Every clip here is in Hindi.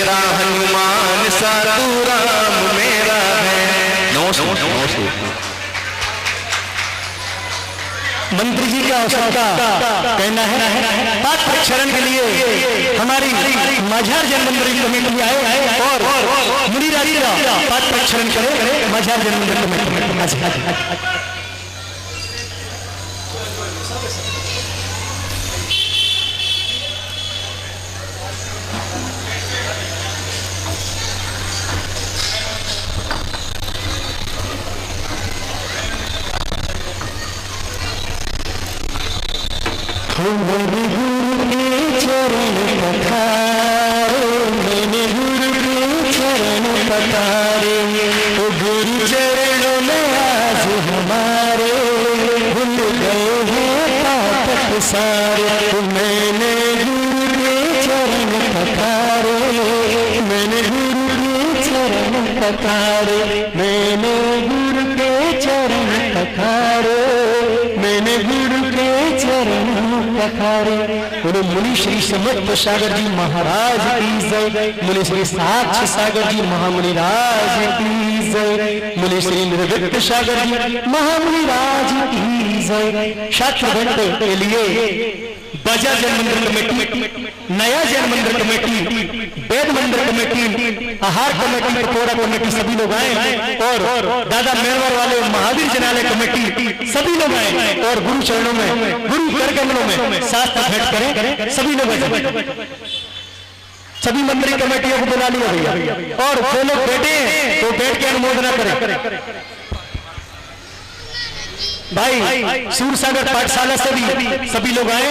मेरा हनुमान सा तू राम मेरा है। मंत्री जी का सबका कहना है पाठ प्रक्षरण के लिए हमारी माझार जैन मंदिर कमेटी आए और मुनिराज का पाठ प्रक्षरण करे माझार जैन मंदिर कमेटी। मेरे गुरु के चरण पधारे, मेरे गुरु के चरण पधारे, तो गुरु चरणों में आज हमारे भूल गए हैं पाप सारे। तो मैंने गुरु के चरण पधारे, मैंने गुरु के चरण पधारे, मैंने गुरु के चरण पधारे, मैंने गुरु के चरण पधारे। बोलो मुनि श्री समर्थ सागर जी महाराज की जय, मुनि श्री साक्ष सागर जी महामुनि राज की जय, मुनि श्री निर्विघ्न सागर जी महामुनि राज की जय। शास्त्र घंटे के लिए बजा जैन मंदिर कमेटी, नया जैन मंदिर कमेटी, वेद मंदिर कमेटी, आहार कमेटी, पकौड़ा कमेटी सभी लोग आए और दादा मेरवर वाले महावीर जनालय कमेटी सभी लोग आए और गुरु चरणों में गुरु कर कमलों में शास्त्र भेंट करें सभी लोग आए। सभी मंदिर कमेटियों को बुला लिया भैया और जो लोग बैठे हैं तो बैठ के अनुमोदना करें। भाई सूरसागर पाठशाला से भी सभी लोग आए।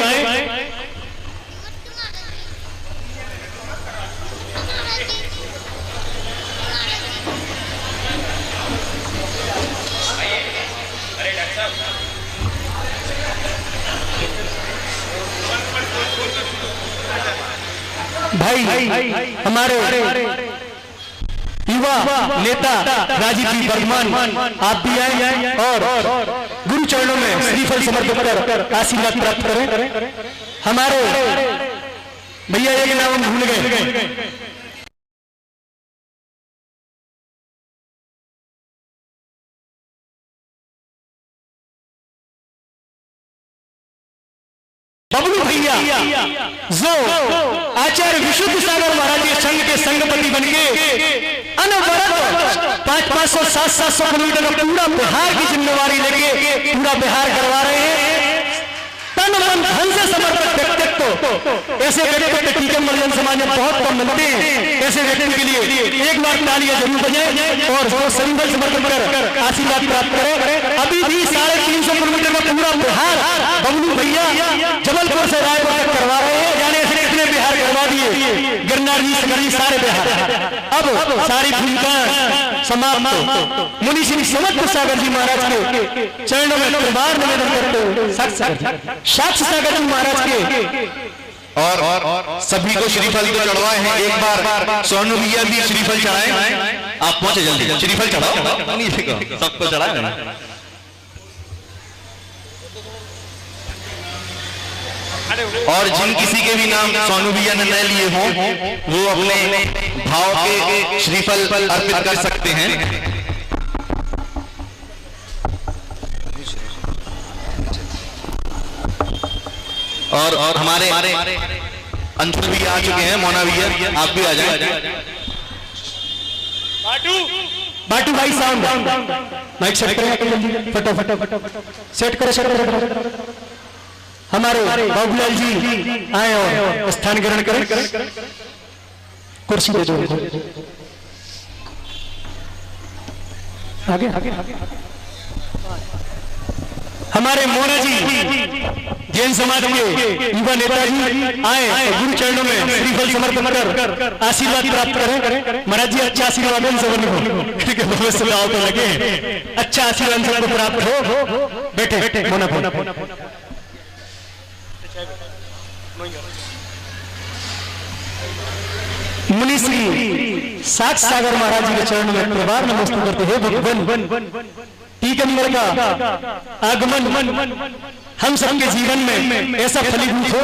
भाई हमारे युवा नेता राजीव जी वर्धमान आप भी आए और गुरु चरणों में श्रीफल समर्पित कर आशीर्वाद प्राप्त करें। हमारे भैया एक नाम हम भूल गए, बबलू भैया जो आचार्य विशुद्ध सागर महाराज के संघ के संघपति बनके अनवरत 500-500 700-700 किलोमीटर का पूरा बिहार की जिम्मेवारी लेके पूरा बिहार करवा रहे हैं। तन मन धन से समर्पित व्यक्तित्व, ऐसे व्यक्तित्व टीकम मर्जन समाज में बहुत कम मिलते हैं। ऐसे व्यक्ति के लिए एक बार तालियां जरूर बजाएं और वो संघर्ष समर्पित कर आशीर्वाद प्राप्त करें। अभी भी 350 किलोमीटर का पूरा बिहार बबलू भैया जबलपुर से रायपुर तक करवा रहे हैं। जाने से कितने बिहार करवा दिए, गिरनार जी सगर जी सारे बिहार। अब सारी भूमिका समाप्त। मुनि श्री समर्थ सागर जी महाराज के चरणों में प्रभार निवेदन करते हुए साक्ष सागर जी महाराज के और सभी को श्रीफल तो चढ़वाए हैं। एक बार सोनू भैया भी श्रीफल चढ़ाए। आप पहुंचे जल्दी, श्रीफल चढ़ाओ, सबको चढ़ाए। और जिन किसी के भी नाम सोनू भैया ने नए लिए हों वो अपने भाव के श्रीफल अर्पित कर सकते हैं। और हमारे अंशुल भी आ चुके हैं, मोना भैया आप भी आ जाए। बाटू भाई साउंड माइक सेट करें, फटाफट सेट करो। हमारे बाबूलाल जी आए और स्थान ग्रहण करें, कुर्सी दे दो आगे। हमारे मोना जी जैन समाज के युवा नेता जी आए गुरु चरणों में श्रीफल समर्पण कर आशीर्वाद प्राप्त करें। महाराज जी अच्छा आशीर्वाद क्योंकि भविष्य में आओ तो लगे, अच्छा आशीर्वाद सबको प्राप्त हो। बैठे मोना मुनि श्री साक्ष सागर महाराज जी के चरणों में प्रभार नमस्ते करते हैं। भगवान टीकमगढ़ का आगमन हम सबके जीवन में ऐसा फलीभूत हो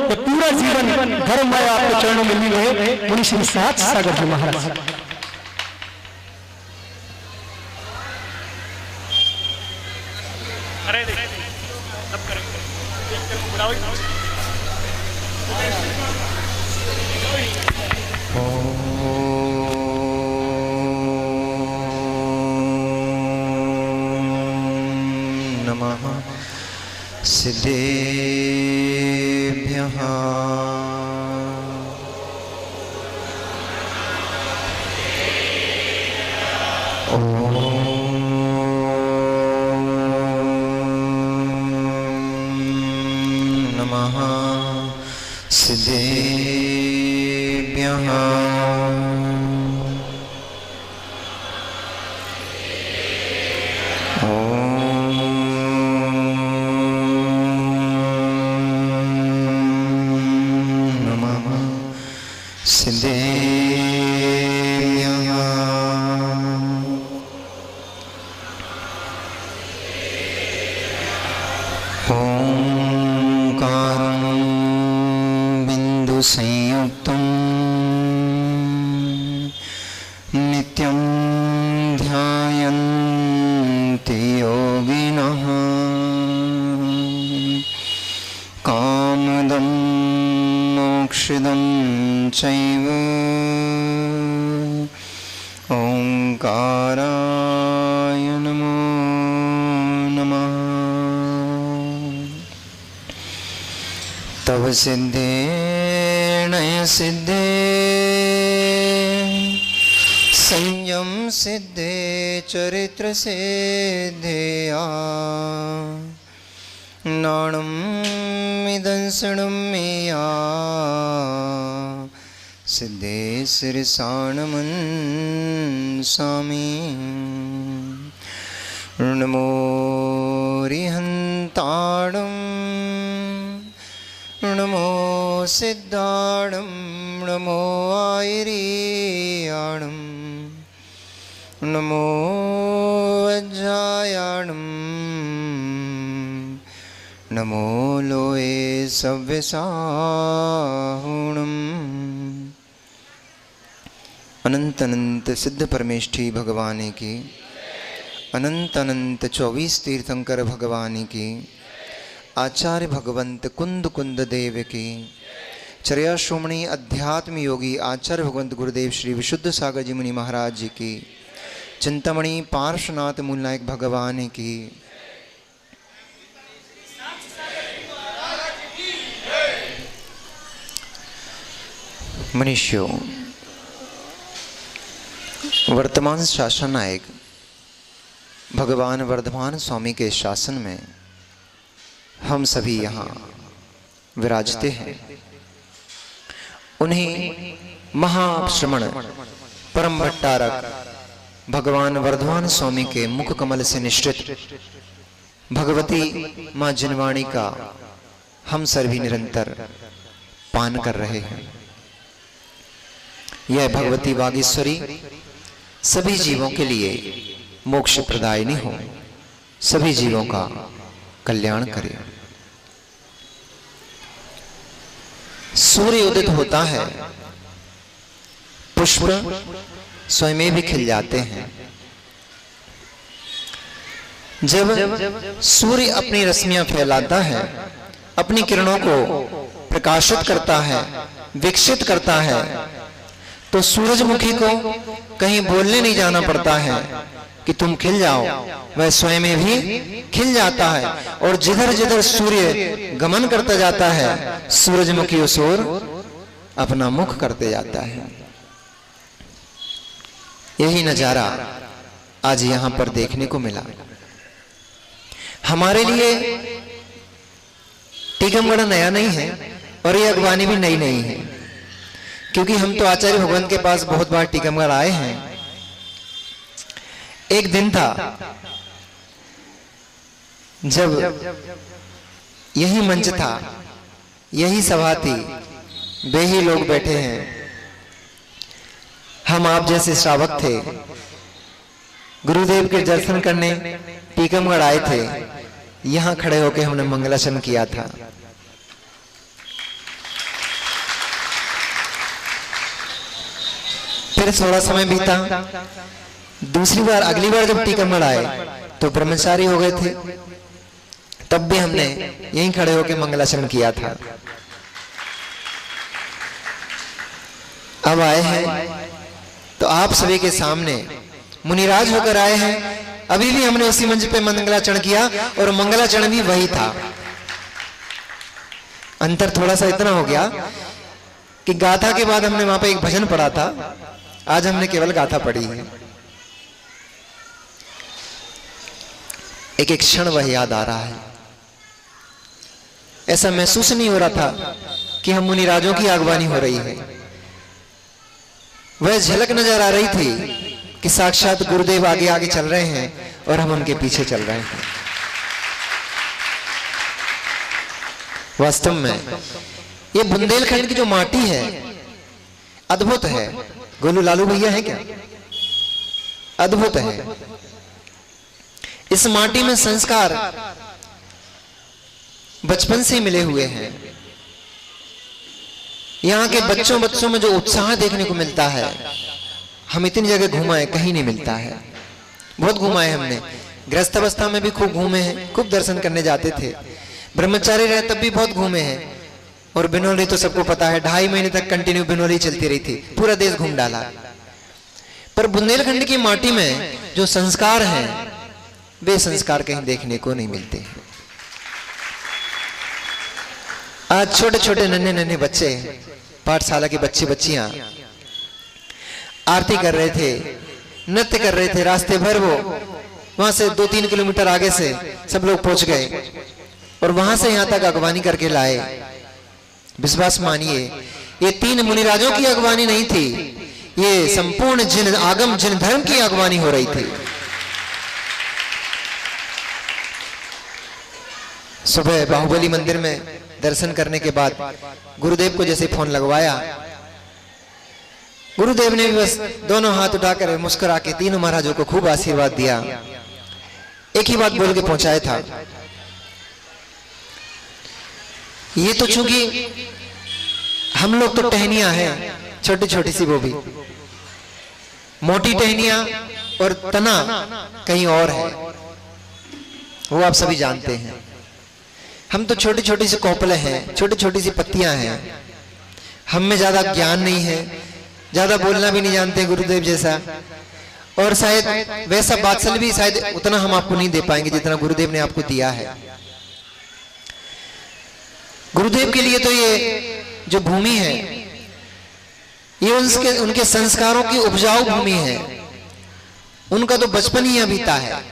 कि पूरा जीवन धर्ममय आपके चरणों में लीन रहे। मुनि श्री साथ सागर जी महाराज। नमः सिद्धेभ्यः नमः सिद्धेभ्यः संयुक्तं नित्यं ध्यायन्ति योगिनः कामदं मोक्षदं चैव ओंकाराय नमो नमः। तव सिद्धे सिद्धे संयम सिद्धे चरित्र सिद्धेया नाणं मिदंसणं मेया सिद्धे सिरसाणमंसामि नमो रिहन्ताणं नमो सिद्धाणं नमो आयरीयाणं नमो वज्रायाणं नमो लोये सव्यसाहुणम्। अनंत अनंत सिद्ध परमेष्ठी भगवान की, अनंत अनंत 24 तीर्थंकर भगवान की, आचार्य भगवंत कुंद कुंद देव की, चर्या श्रोमणी अध्यात्म योगी आचार्य भगवंत गुरुदेव श्री विशुद्ध सागर जी मुनि महाराज जी की, चिंतामणि पार्श्वनाथ मूलनायक भगवान की, मनुष्यों, वर्तमान शासन नायक भगवान वर्धमान स्वामी के शासन में हम सभी यहाँ विराजते हैं। उन्हीं महाश्रमण परम भट्टारक भगवान वर्धमान स्वामी के मुख कमल से निश्चित भगवती माँ जिनवाणी का हम सभी निरंतर पान कर रहे हैं। यह भगवती वागीश्वरी सभी जीवों के लिए मोक्ष प्रदायिनी हो, सभी जीवों का कल्याण करे। सूर्य उदित होता है, पुष्प स्वयं भी खिल जाते हैं। जब सूर्य अपनी रश्मियां फैलाता है, अपनी किरणों को प्रकाशित करता है, विकसित करता है, तो सूरजमुखी को कहीं बोलने नहीं जाना पड़ता है कि तुम खिल जाओ, वह स्वयं भी खिल जाता है। और जिधर जिधर सूर्य गमन करता जाता है, सूरजमुखी उस ओर अपना मुख करते जाता है। यही नजारा आज यहां पर देखने को मिला। हमारे लिए टीकमगढ़ नया नहीं है और ये अगवानी भी नई नहीं है, क्योंकि हम तो आचार्य भगवंत के पास बहुत बार टीकमगढ़ आए हैं। एक दिन था जब यही मंच था, यही सभा थी, वे ही लोग बैठे हैं, हम आप जैसे श्रावक थे। गुरुदेव के दर्शन करने टीकमगढ़ आए थे, यहां खड़े होकर हमने मंगलाचरण किया था। फिर थोड़ा समय बीता, दूसरी बार अगली बार जब टीकमगढ़ आए तो ब्रह्मचारी हो गए थे, तब भी हमने यहीं खड़े होकर मंगलाचरण किया था। अब आए हैं तो आप सभी के सामने मुनिराज होकर आए हैं। अभी भी हमने उसी मंच पे मंगलाचरण किया और मंगलाचरण भी वही था। अंतर थोड़ा सा इतना हो गया कि गाथा के बाद हमने वहां पे एक भजन पढ़ा था, आज हमने केवल गाथा पढ़ी है। एक एक क्षण वह याद आ रहा है। ऐसा महसूस नहीं हो रहा था कि हम मुनिराजों की आगवानी हो रही है। वह झलक नजर आ रही थी कि साक्षात गुरुदेव आगे आगे चल रहे हैं और हम उनके पीछे चल रहे हैं। वास्तव में ये बुंदेलखंड की जो माटी है अद्भुत है। गोलू लालू भैया है क्या? अद्भुत है। इस माटी में संस्कार बचपन से मिले हुए हैं। यहाँ के बच्चों में जो उत्साह देखने को मिलता है, हम इतनी जगह घुमाए, कहीं नहीं मिलता है। बहुत घुमाए हमने, गृहस्थ अवस्था में भी खूब घूमे हैं, खूब दर्शन करने जाते थे। ब्रह्मचारी रहे तब भी बहुत घूमे हैं। और बिनौली तो सबको पता है, 2.5 महीने तक कंटिन्यू बिनौली चलती रही थी, पूरा देश घूम डाला। पर बुंदेलखंड की माटी में जो संस्कार हैं, वे संस्कार कहीं देखने को नहीं मिलते हैं। आज छोटे छोटे नन्हे नन्हे बच्चे, पाठशाला के बच्चे बच्चियां आरती कर रहे थे, नृत्य कर रहे थे। रास्ते भर वो वहां से 2-3 किलोमीटर आगे से सब लोग पहुंच गए और वहां से यहां तक अगवानी करके लाए। विश्वास मानिए, ये 3 मुनिराजों की अगवानी नहीं थी, ये संपूर्ण जिन आगम जिन धर्म की अगवानी हो रही थी। सुबह बाहुबली मंदिर में दर्शन करने के बाद गुरुदेव को जैसे फोन लगवाया, गुरुदेव ने भी बस दोनों हाथ उठाकर मुस्कुरा के तीनों महाराजों को खूब आशीर्वाद दिया। एक ही बात बोल के पहुंचाया था, ये तो चूंकि हम लोग तो टहनियां हैं, छोटी छोटी सी, वो भी मोटी टहनियां और तना कहीं और है, वो आप सभी जानते हैं। हम तो छोटी छोटी सी कोपले हैं, छोटी छोटी सी पत्तियां हैं। हम में ज्यादा ज्ञान नहीं है, ज्यादा बोलना भी नहीं जानते गुरुदेव जैसा, और शायद वैसा बात्सल्य भी शायद उतना हम आपको नहीं दे पाएंगे जितना गुरुदेव ने आपको दिया है। गुरुदेव के लिए तो ये जो भूमि है, ये उनके संस्कारों की उपजाऊ भूमि है। उनका तो बचपन ही बीता है।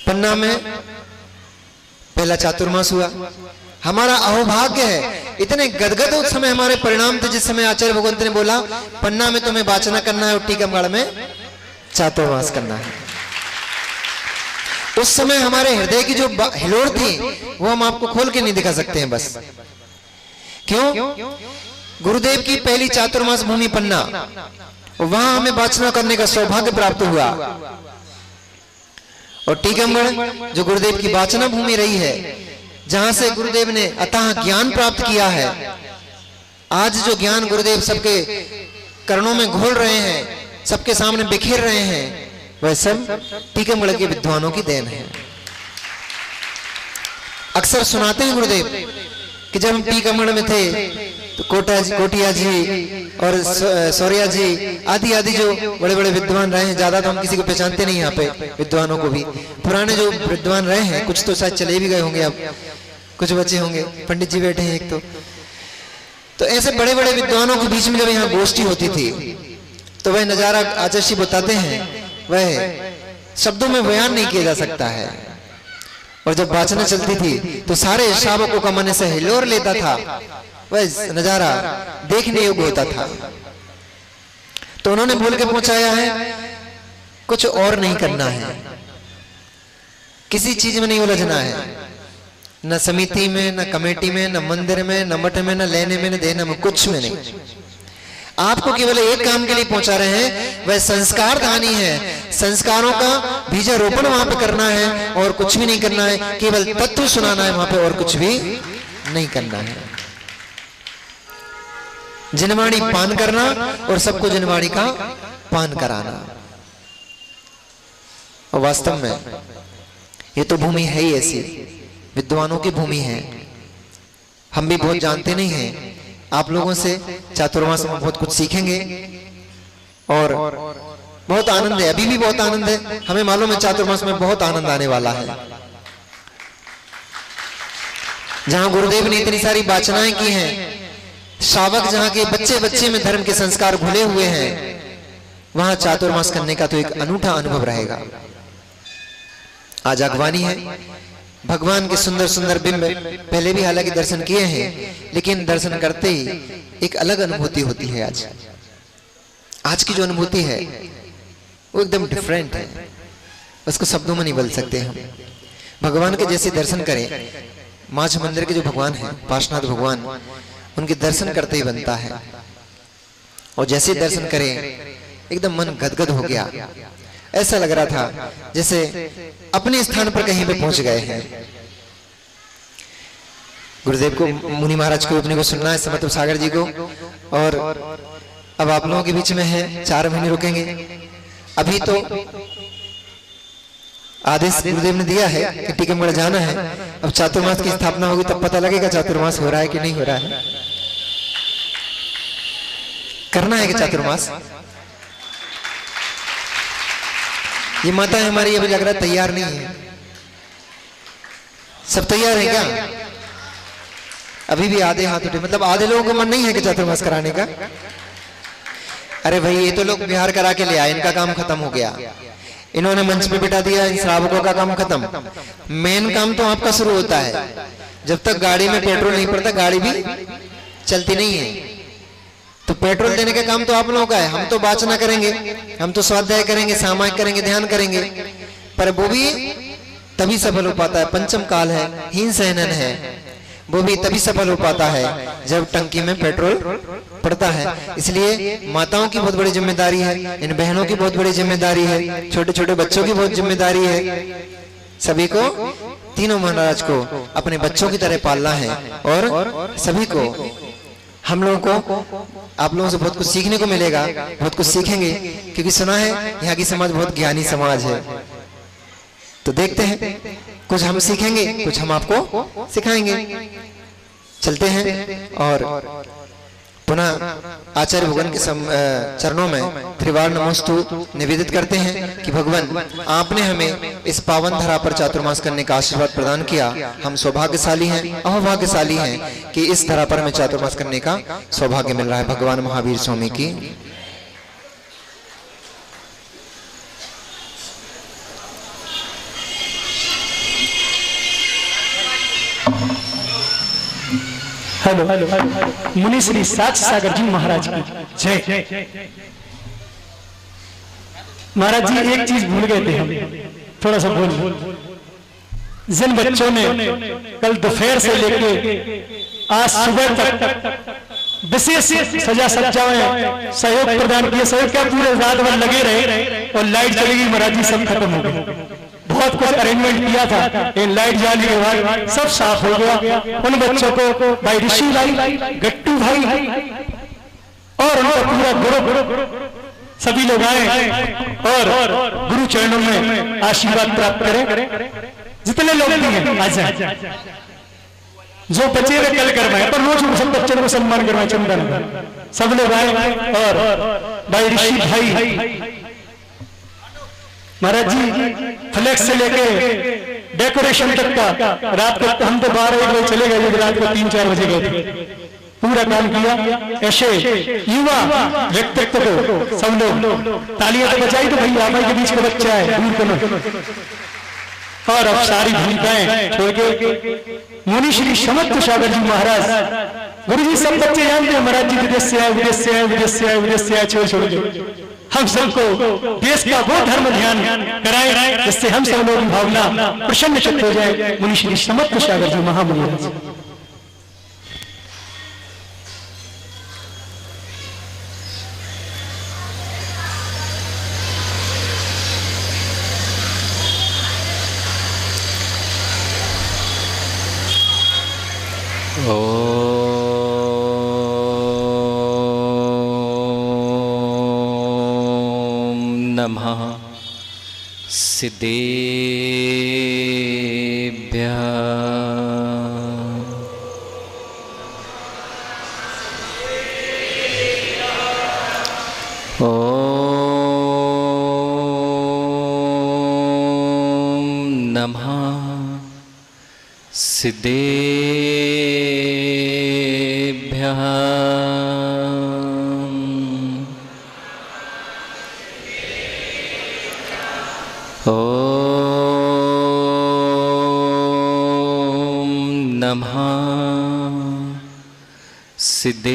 पन्ना में पहला चातुर्मास हुआ, हमारा अहोभाग्य है। इतने गदगद उस समय हमारे परिणाम थे जिस समय आचार्य भगवंत ने बोला पन्ना में तुम्हें वाचना करना है और टीकमगढ़ में चातुर्मास करना है। उस समय हमारे हृदय की जो हिलोर थी वो हम आपको खोल के नहीं दिखा सकते हैं। बस क्यों? गुरुदेव की पहली चातुर्मास भूमि पन्ना, वहां हमें वाचना करने का सौभाग्य प्राप्त हुआ। और टीकमगढ़ जो गुरुदेव की वाचना भूमि रही है, जहां से गुरुदेव ने अतः ज्ञान प्राप्त किया है। आज जो ज्ञान गुरुदेव सबके कर्णों में घोल रहे हैं, सबके सामने बिखेर रहे हैं, वह सब टीकमगढ़ के विद्वानों की देन है। अक्सर सुनाते हैं गुरुदेव कि जब हम टीकमगढ़ में थे तो कोटिया जी और सौरिया जी आदि आदि जो बड़े बड़े विद्वान रहे हैं, ज्यादा तो हम किसी को पहचानते नहीं यहाँ पे विद्वानों को भी। पुराने जो विद्वान रहे हैं, कुछ तो शायद चले भी गए होंगे, अब कुछ बचे होंगे, पंडित जी बैठे हैं एक तो ऐसे बड़े बड़े विद्वानों के बीच में जब यहाँ गोष्ठी होती थी तो वह नजारा आचार्य जी बताते हैं, वह शब्दों में बयान नहीं किया जा सकता है। और जब वाचना चलती थी तो सारे श्रावकों का मन से हिलोर लेता था, वह नजारा देखने योग्य होता था। तो उन्होंने बोल के पहुंचाया है, कुछ और नहीं करना है, किसी चीज में नहीं उलझना है, न समिति में, न कमेटी में, न मंदिर में, न मठ में, न लेने में, न देने में, कुछ में नहीं। आपको केवल एक काम के लिए पहुंचा रहे हैं, वह संस्कार दानी है। संस्कारों का बीजारोपण वहां पे करना है और कुछ भी नहीं करना है, केवल तत्व सुनाना है वहां पे और कुछ भी नहीं करना है। जिनवाणी पान करना और सबको जिनवाणी का पान कराना। और वास्तव में ये तो भूमि है ही ऐसी, विद्वानों की भूमि है। हम भी बहुत जानते नहीं हैं, आप लोगों से चातुर्मास में बहुत कुछ सीखेंगे और बहुत आनंद है, अभी भी बहुत आनंद है। हमें मालूम है चातुर्मास में बहुत आनंद आने वाला है। जहां गुरुदेव ने इतनी सारी वाचनाएं की हैं, श्रावक जहां के बच्चे बच्चे में धर्म के संस्कार घुले हुए हैं, वहां चातुर्मास करने का तो एक अनूठा अनुभव रहेगा। आज अगवानी है, भगवान के सुंदर सुंदर बिंब पहले भी हालांकि दर्शन किए हैं, लेकिन दर्शन करते ही एक अलग अनुभूति होती है। आज की जो अनुभूति है वो एकदम डिफरेंट है, उसको शब्दों में नहीं बोल सकते हम। भगवान के जैसे दर्शन करें, माझ मंदिर के जो भगवान हैं, पार्श्वनाथ भगवान, उनके दर्शन करते ही बनता है। और जैसे दर्शन करें एकदम मन गदगद हो गया, ऐसा लग रहा था जैसे अपने स्थान पर कहीं पे पहुंच गए हैं। गुरुदेव को, मुनि महाराज को अपने को सुनना है, समर्थ सागर जी को। और अब आप लोगों के बीच में है, 4 महीने रुकेंगे। अभी तो आदेश गुरुदेव ने दिया है कि टीकमगढ़ जाना है। अब चातुर्मास की स्थापना होगी तब पता लगेगा चातुर्मास हो रहा है कि नहीं हो रहा है। करना है कि चातुर्मास? ये माता है हमारी, अभी लग रहा है तैयार नहीं है। सब तैयार है क्या? अभी भी आधे हाथ उठे, मतलब आधे लोगों को मन नहीं है कि चातुर्मास कराने का। अरे भाई, ये तो लोग बिहार करा के ले आए, इनका काम खत्म हो गया। इन्होंने मंच पे बिठा दिया, इन श्रावकों का काम खत्म। मेन काम तो आपका शुरू होता है। जब तक गाड़ी में पेट्रोल नहीं पड़ता, गाड़ी भी चलती नहीं है। तो पेट्रोल देने का काम तो आप लोगों का है। हम तो वाचना करेंगे, हम तो स्वाध्याय करेंगे, सामायिक करेंगे, ध्यान करेंगे, पर वो भी तभी सफल हो पाता है। पंचम काल है, हीन सहनन है, वो भी तभी सफल हो पाता है जब टंकी में पेट्रोल पड़ता है। इसलिए माताओं की बहुत बड़ी जिम्मेदारी है, इन बहनों की बहुत बड़ी जिम्मेदारी है, छोटे छोटे बच्चों की बहुत जिम्मेदारी है। सभी को, तीनों महाराज को अपने बच्चों की तरह पालना है। और सभी को, हम लोगों को आप लोगों से बहुत कुछ सीखने को मिलेगा, बहुत कुछ सीखेंगे, क्योंकि सुना है यहाँ की समाज बहुत ज्ञानी समाज है। तो देखते हैं, कुछ हम सीखेंगे, कुछ हम आपको सिखाएंगे। चलते हैं और पुनः आचार्य भगवान के चरणों में त्रिवार नमोस्तु निवेदित करते हैं कि भगवान, आपने हमें इस पावन धरा पर चातुर्मास करने का आशीर्वाद प्रदान किया। हम सौभाग्यशाली हैं, अभाग्यशाली हैं कि इस धरा पर हमें चातुर्मास करने का सौभाग्य मिल रहा है। भगवान महावीर स्वामी की। हेलो मुनि श्री साच सागर जी महाराज की जय। महाराज जी एक चीज भूल गए थे हम, थोड़ा सा बोल। जिन बच्चों ने कल दोपहर से लेके आज सुबह तक विशेष सजा सज्जा में सहयोग प्रदान किया, सहयोग क्या पूरे रात भर लगे रहे और लाइट चलेगी महाराज जी, सब खत्म हो गए। बहुत कुछ अरेंजमेंट किया था, इन लाइट जाने के बाद सब साफ हो गया। उन बच्चों को भाई ऋषि भाई, गट्टू भाई और उनका पूरा ग्रुप, सभी लोग आए और गुरु चरणों में आशीर्वाद प्राप्त करें। जितने लोग भी हैं आ जाए, जो बचे वे कल करवाए, पर रोज सब बच्चों को सम्मान करवाए। चंदन सब लोग आए और भाई ऋषि भाई महाराज जी फ्लैक्स से लेके डेकोरेशन तक का, रात को हम तो 12-1 बजे चले गए, रात को 3-4 बजे गए थे, पूरा काम किया। ऐसे युवा व्यक्तित्व को सब लोग तालियां तो बजाई, तो भैया भाई के बीच का बच्चा है, दूर को। और अब सारी भूमिकाएं छोड़ के मुनि श्री समर्थ सागर जी महाराज, गुरु जी सब बच्चे जानते हैं महाराज जी विदेश से आए, विदेश से आए, विदेश से आए, विदेश से आए, छोड़ के हम सबको देश का वो धर्म ध्यान कराएं जिससे हम सब लोगों की भावना प्रसन्न चित्त हो जाए। मुनि श्री समर्थ सागर जी महामुनि। नमः सिद्धेभ्यः। ॐ नमः सिद्धेभ्यः। ॐ नमः सिद्धेभ्यः।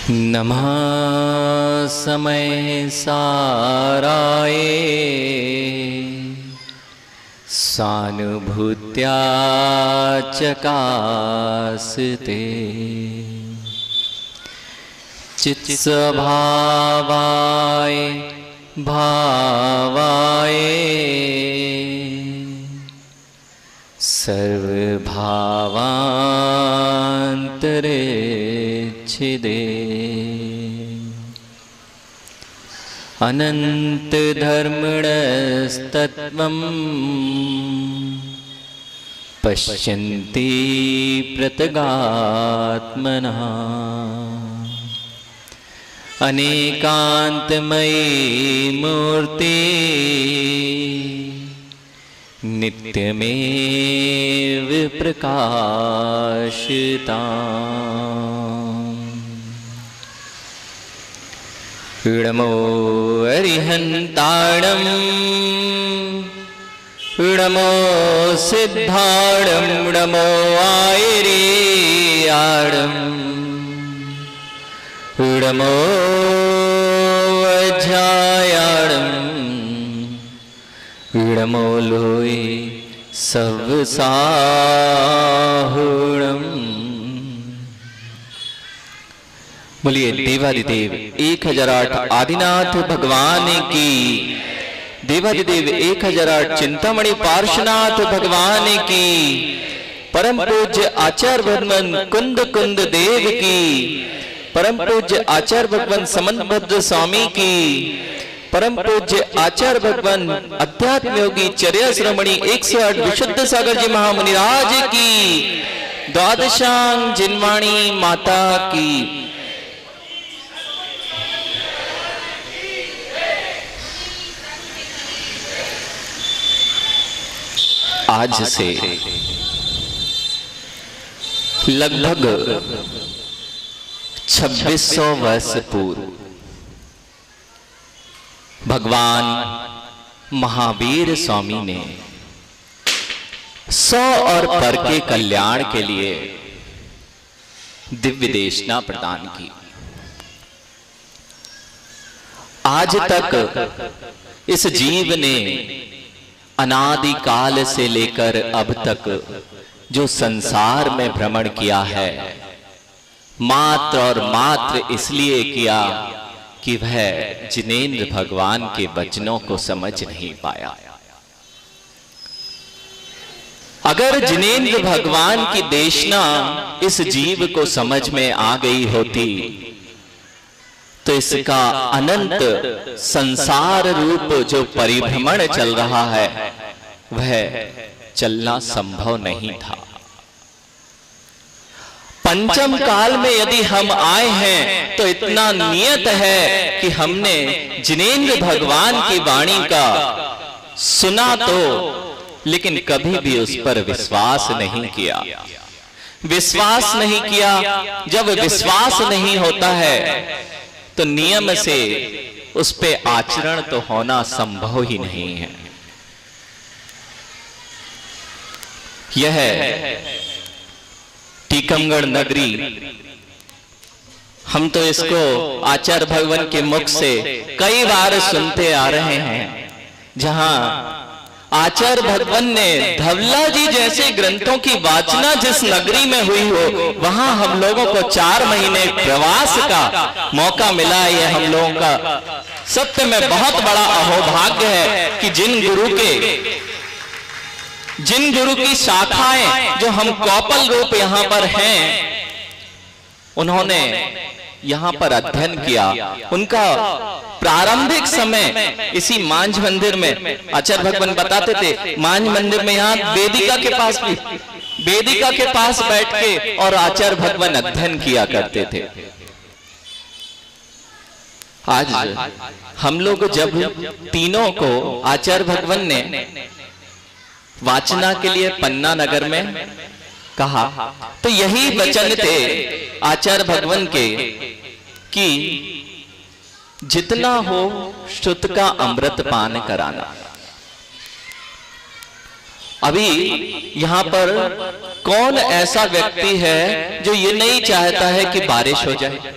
नमः समय साराय सानुभूत्या चकास्ते चित्स्वभावाय भावाय सर्वभावान्तरेच्छिदे अनंत धर्मणस्तत्वं पश्यन्ति प्रत्यगात्मनः अनेकान्तमयी मूर्ति नित्यमेव प्रकाशिता। नमो अरिहन्ताणं नमो सिद्धाणं नमो आयर्याणं नमो अध्यायाणं नमो लोये सर्वसाहुणम्। बोलिए देवादिदेव 1008 आदिनाथ भगवान की, देवादिदेव 1008 चिंतामणि पार्श्वनाथ भगवान की, परम पूज्य आचार्य भगवान कुंद कुंद देव की, परम पूज्य आचार्य भगवान समंतभद्र स्वामी की, परम पूज्य आचार्य भगवान अध्यात्म योगी चर्या श्रमणी 108 विशुद्ध सागर जी महामुनिराज की, द्वादशांग जिनवाणी माता की। आज से लगभग 2600 वर्ष पूर्व भगवान महावीर स्वामी ने 100 और पर के कल्याण के लिए दिव्य देशना प्रदान की। आज तक इस जीव ने अनादि काल से लेकर अब तक जो संसार में भ्रमण किया है, मात्र और मात्र इसलिए किया कि वह जिनेंद्र भगवान के वचनों को समझ नहीं पाया। अगर जिनेंद्र भगवान की देशना इस जीव को समझ में आ गई होती तो इसका अनंत संसार रूप जो परिभ्रमण चल रहा है वह चलना संभव नहीं था। पंचम काल में यदि हम आए हैं तो इतना नियत है कि हमने जिनेंद्र भगवान की वाणी का सुना तो, लेकिन कभी भी उस पर विश्वास नहीं किया। विश्वास नहीं किया, जब विश्वास नहीं होता है तो नियम से उस पे आचरण तो होना संभव ही नहीं है। यह टीकमगढ़ नगरी, हम तो इसको आचार्य भगवान के मुख से कई बार सुनते आ रहे हैं, जहां आचार्य भगवान ने धवला जी जैसे ग्रंथों की वाचना जिस नगरी में हुई हो, वहां हम लोगों को 4 महीने प्रवास का मौका मिला। यह हम लोगों का सत्य में बहुत बड़ा अहोभाग्य है कि जिन गुरु के जिन गुरु की शाखाएं जो हम कौपल रूप यहाँ पर हैं, उन्होंने यहाँ पर अध्ययन किया। उनका प्रारंभिक समय इसी मांझ मंदिर में, आचार्य भगवान बताते थे, मांझ मंदिर में यहाँ वेदिका के पास बैठ के और आचार्य भगवान अध्ययन किया करते थे। आज हम लोग जब तीनों को आचार्य भगवान ने वाचना के लिए पन्ना नगर में कहा, तो यही वचन थे आचार्य भगवान के कि जितना हो शुद्ध का अमृत पान कराना। अभी यहां पर कौन ऐसा व्यक्ति है जो ये नहीं चाहता है कि बारिश हो जाए?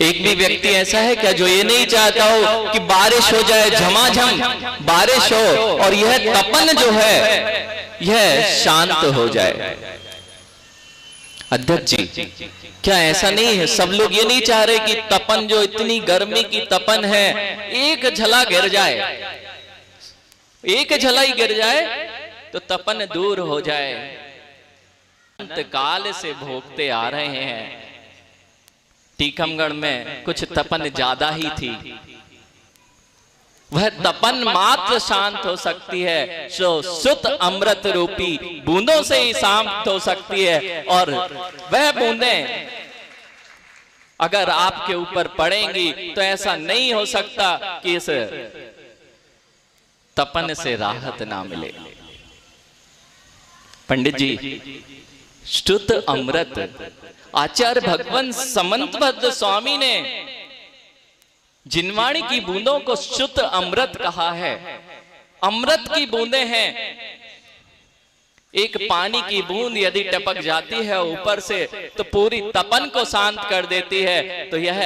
एक भी व्यक्ति ऐसा है क्या जो ये नहीं चाहता हो कि बारिश हो जाए, झमाझम बारिश हो और यह तपन जो है यह शांत हो जाए? अध्यक्ष जी, क्या ऐसा नहीं है? सब लोग ये नहीं चाह रहे कि तपन, जो इतनी गर्मी की तपन है, एक झला गिर जाए, एक झला ही गिर जाए तो तपन दूर हो जाए। अंतकाल से भोगते आ रहे हैं। टीकमगढ़ में कुछ तपन ज्यादा ही थी, वह तपन मात्र शांत हो सकती है जो शुद्ध अमृत रूपी बूंदों से ही शांत हो सकती है। और वह बूंदें अगर आपके ऊपर पड़ेंगी तो ऐसा नहीं हो सकता कि इस तपन से राहत ना मिले। पंडित जी, शुद्ध अमृत आचार्य भगवान समंतभद्र स्वामी ने जिनवाणी की बूंदों को शुद्ध अमृत कहा है। अमृत की बूंदें हैं। एक पानी की बूंद यदि टपक जाती है ऊपर से तो पूरी तपन को शांत कर देती है। तो यह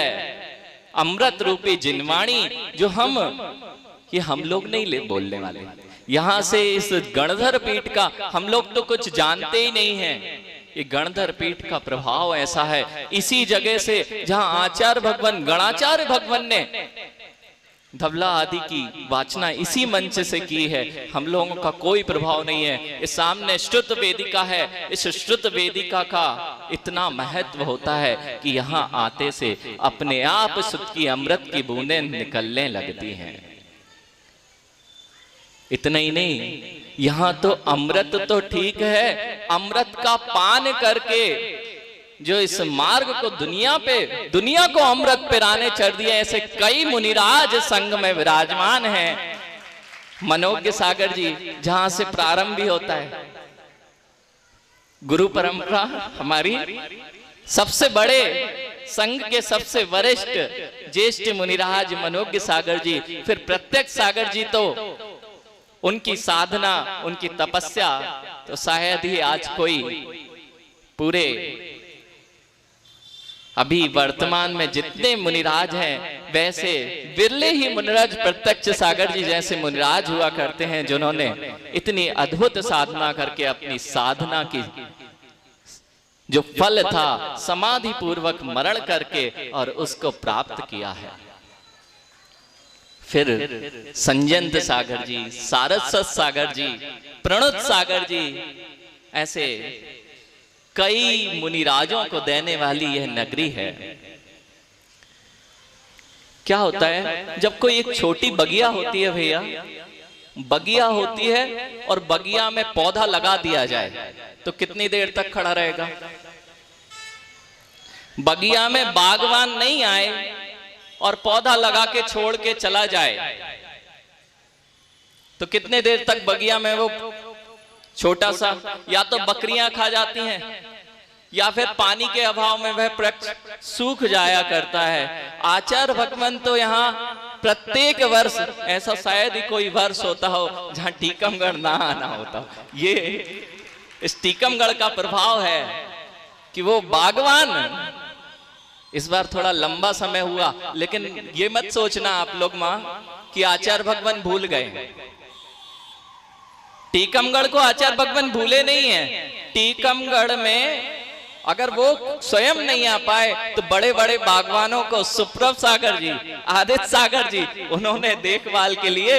अमृत रूपी जिनवाणी जो हम लोग नहीं बोलने वाले। यहां से इस गणधर पीठ का हम लोग तो कुछ जानते ही नहीं हैं। ये गणधर पीठ का प्रभाव ऐसा है, इसी जगह से जहां आचार्य भगवान, गणाचार्य भगवान ने धवला आदि की वाचना इसी मंच से की है। हम लोगों का कोई प्रभाव नहीं है। इस सामने शुद्ध वेदिका है। इस शुद्ध वेदिका का इतना महत्व होता है कि यहाँ आते से अपने आप शुद्ध की अमृत की बूंदें निकलने लगती हैं। इतना ही नहीं, यहां तो अमृत तो ठीक है, अमृत का पान करके जो इस मार्ग को दुनिया को अमृत पिराने चढ़ दिया, ऐसे कई मुनिराज संघ में विराजमान हैं। मनोज्ञ सागर जी जहां से प्रारंभ भी होता है, गुरु परंपरा हमारी सबसे बड़े संघ के सबसे वरिष्ठ ज्येष्ठ मुनिराज मनोज्ञ सागर जी, फिर प्रत्यक्ष सागर जी, तो उनकी साधना, उनकी तपस्या तो शायद ही आज कोई पूरे अभी वर्तमान में जितने मुनिराज हैं वैसे बिरले ही मुनिराज प्रत्यक्ष सागर जी जैसे मुनिराज हुआ करते हैं, जिन्होंने इतनी अद्भुत साधना करके अपनी साधना की जो फल था समाधि पूर्वक मरण करके और उसको प्राप्त किया है। फिर संजंत सागर जी, सारस्वत सागर जी, प्रणुत सागर जी, ऐसे कई मुनिराजों को देने वाली यह नगरी है। क्या होता है जब कोई एक छोटी बगिया होती है भैया, बगिया होती है और बगिया में पौधा लगा दिया जाए तो कितनी देर तक खड़ा रहेगा? बगिया में बागवान नहीं आए और पौधा लगा के छोड़ के चला जाए तो कितने देर तक बगिया में वो छोटा सा, या तो बकरियां खा जाती हैं या फिर पानी के अभाव में वह वृक्ष सूख जाया करता है। आचार्य भगवान तो यहाँ प्रत्येक वर्ष, ऐसा शायद ही कोई वर्ष होता हो जहाँ टीकमगढ़ ना आना होता हो। ये इस टीकमगढ़ का प्रभाव है कि वो बागवान इस बार थोड़ा लंबा समय हुआ, लेकिन ये मत सोचना आप लोग मां कि आचार्य भगवान भूल गए। टीकमगढ़ को आचार्य भगवान भूले नहीं है। टीकमगढ़ में अगर वो स्वयं नहीं आ पाए तो बड़े बड़े बागवानों को सुप्रभ सागर जी, आदित्य सागर जी, उन्होंने देखभाल के लिए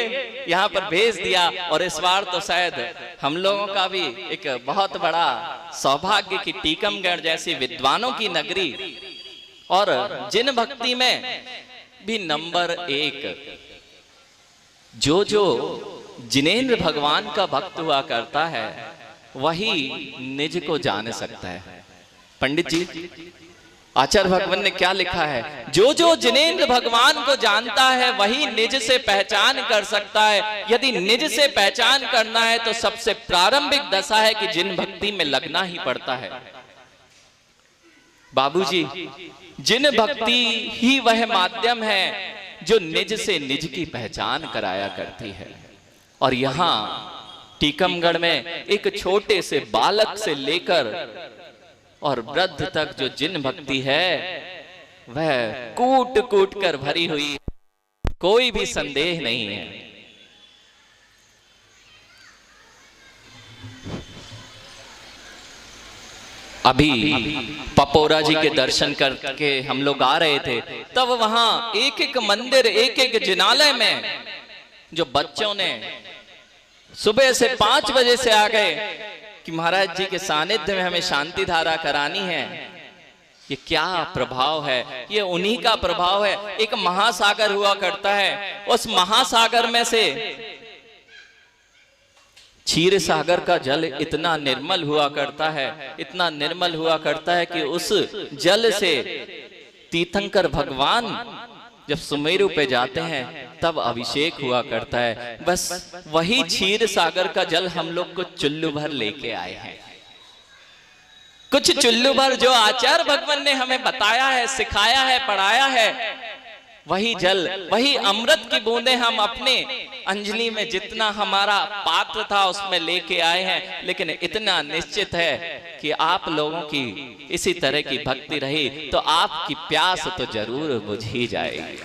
यहाँ पर भेज दिया। और इस बार तो शायद हम लोगों का भी एक बहुत बड़ा सौभाग्य कि टीकमगढ़ जैसी विद्वानों की नगरी और जिन भक्ति में भी नंबर 1, जो जिनेंद्र भगवान का भक्त हुआ करता है वही निज को जान सकता है। पंडित जी, आचार्य भगवान ने क्या लिखा है? जो जिनेंद्र भगवान को जानता है वही निज से पहचान कर सकता है। यदि निज से पहचान करना है तो सबसे प्रारंभिक दशा है कि जिन भक्ति में लगना ही पड़ता है। बाबूजी, जिन भक्ति ही वह माध्यम है जो निज से निज की पहचान कराया करती है। और यहाँ टीकमगढ़ में एक छोटे से बालक से लेकर और वृद्ध तक जो जिन भक्ति है वह कूट कूट कर भरी हुई, कोई भी संदेह नहीं है। अभी पपोरा जी के दर्शन करके हम लोग आ रहे थे, तब वहां एक एक मंदिर, एक एक जिनालय में जो बच्चों ने सुबह से 5 बजे से आ गए कि महाराज जी के सानिध्य में हमें शांति धारा करानी है। ये क्या प्रभाव है? ये उन्हीं का प्रभाव है। एक महासागर हुआ करता है, उस महासागर में से क्षीर सागर का जल इतना निर्मल हुआ करता है, इतना निर्मल हुआ करता है कि उस जल से तीर्थंकर भगवान जब सुमेरु पे जाते हैं तब अभिषेक हुआ करता है। बस वही क्षीर सागर का जल हम लोग को चुल्लू भर लेके आए हैं। कुछ चुल्लू भर जो आचार्य भगवान ने हमें बताया है, सिखाया है, पढ़ाया है, वही जल, वही अमृत की बूंदें हम अपने अंजलि में जितना हमारा पात्र था उसमें लेके आए हैं। लेकिन इतना निश्चित है कि आप लोगों की इसी तरह की भक्ति रही तो आपकी प्यास तो जरूर बुझ ही जाएगी।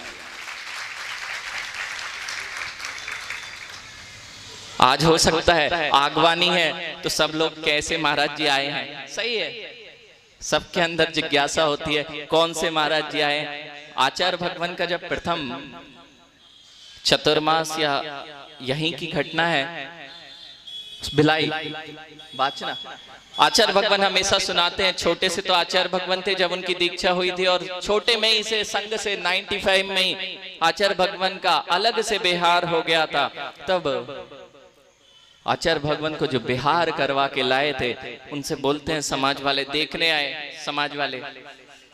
आज हो सकता है आगवानी है तो सब लोग कैसे महाराज जी आए हैं, सही है, सबके अंदर जिज्ञासा होती है कौन से महाराज जी आए। आचार्य भगवान का जब प्रथम चतुर्मास या यहीं की घटना है, भिलाई बाचना, आचार्य भगवान हमेशा सुनाते हैं। छोटे से तो आचार्य भगवान थे जब उनकी दीक्षा हुई थी, और छोटे में ही से संघ से 95 में ही आचार्य भगवान का अलग से बिहार हो गया था। तब आचार्य भगवान को जो बिहार करवा के लाए थे, उनसे बोलते हैं समाज वाले देखने आए, समाज वाले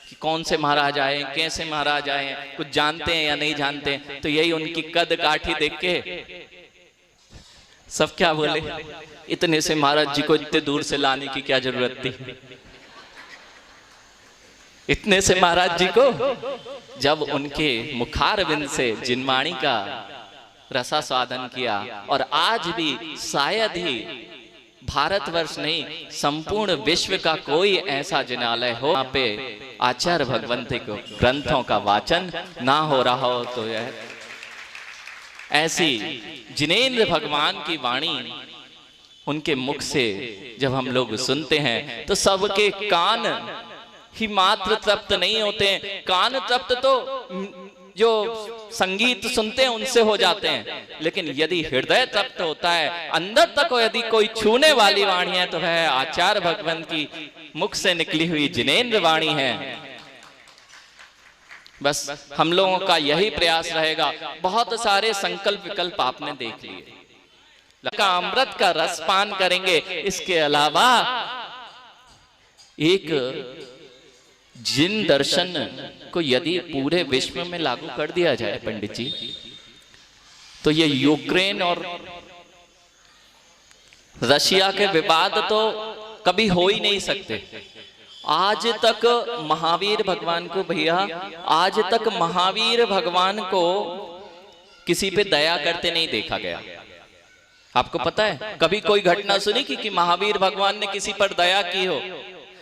कि कौन से महाराज आए, कैसे महाराज आए, कुछ जानते हैं या नहीं जानते। तो यही उनकी कद काठी देख के सब क्या बोले, इतने से महाराज जी को इतने दूर से लाने की क्या जरूरत थी। इतने से महाराज जी को जब उनके मुखारविंद से जिनवाणी का रसा स्वादन किया, और आज भी शायद ही भारतवर्ष नहीं संपूर्ण विश्व का कोई ऐसा जिनालय हो वहां पे आचार्य भगवंत को ग्रंथों का वाचन ना हो रहा हो। तो यह ऐसी जिनेंद्र भगवान की वाणी उनके मुख से जब हम लोग सुनते हैं तो सबके कान ही मात्र तृप्त नहीं होते हैं, कान तृप्त तो जो संगीत सुनते हैं उनसे हो जाते हैं, लेकिन यदि हृदय तृप्त होता है, अंदर तक यदि कोई छूने वाली वाणी है तो वह आचार्य भगवान की मुख से निकली हुई जिनेंद्र वाणी है। बस हम लोगों का यही प्रयास रहेगा। बहुत सारे संकल्प विकल्प आपने देख लिए, का अमृत का रस पान करेंगे। इसके अलावा एक जिन दर्शन को यदि पूरे विश्व में लागू कर दिया जाए पंडित जी, तो ये यूक्रेन और रशिया के विवाद तो कभी हो ही नहीं सकते। आज तक महावीर भगवान को, भैया आज तक महावीर भगवान को किसी पे दया करते नहीं देखा गया। आपको पता है कभी कोई घटना सुनी कि महावीर भगवान ने किसी पर दया की हो?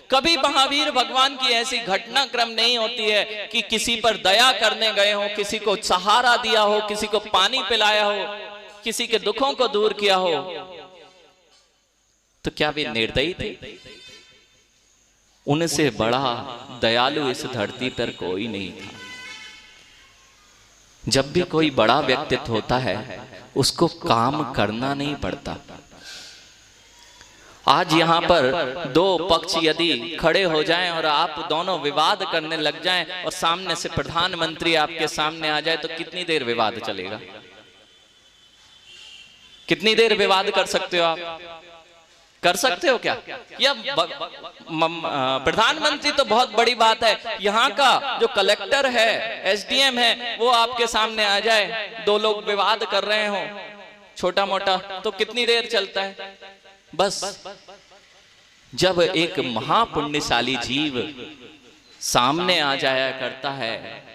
कभी महावीर भगवान की ऐसी घटनाक्रम नहीं होती है कि किसी पर दया करने गए हो, किसी को सहारा दिया हो, किसी को पानी पिलाया हो, किसी के दुखों को दूर किया हो। तो क्या वे निर्दयी थे? उनसे बड़ा दयालु इस धरती पर कोई नहीं था। जब भी कोई बड़ा व्यक्तित्व होता है उसको काम करना नहीं पड़ता। आज यहाँ पर दो पक्ष यदि खड़े हो जाएं और आप दोनों विवाद करने लग जाएं और सामने से प्रधानमंत्री आपके सामने आ जाए तो कितनी देर विवाद चलेगा? कितनी देर विवाद कर सकते हो आप? कर सकते हो क्या? या प्रधानमंत्री तो बहुत बड़ी बात है, यहाँ का जो कलेक्टर है, एसडीएम है, वो आपके सामने आ जाए, दो लोग विवाद कर रहे हो छोटा मोटा, तो कितनी देर चलता है? बस जब एक महापुण्यशाली जीव सामने आ जाया करता है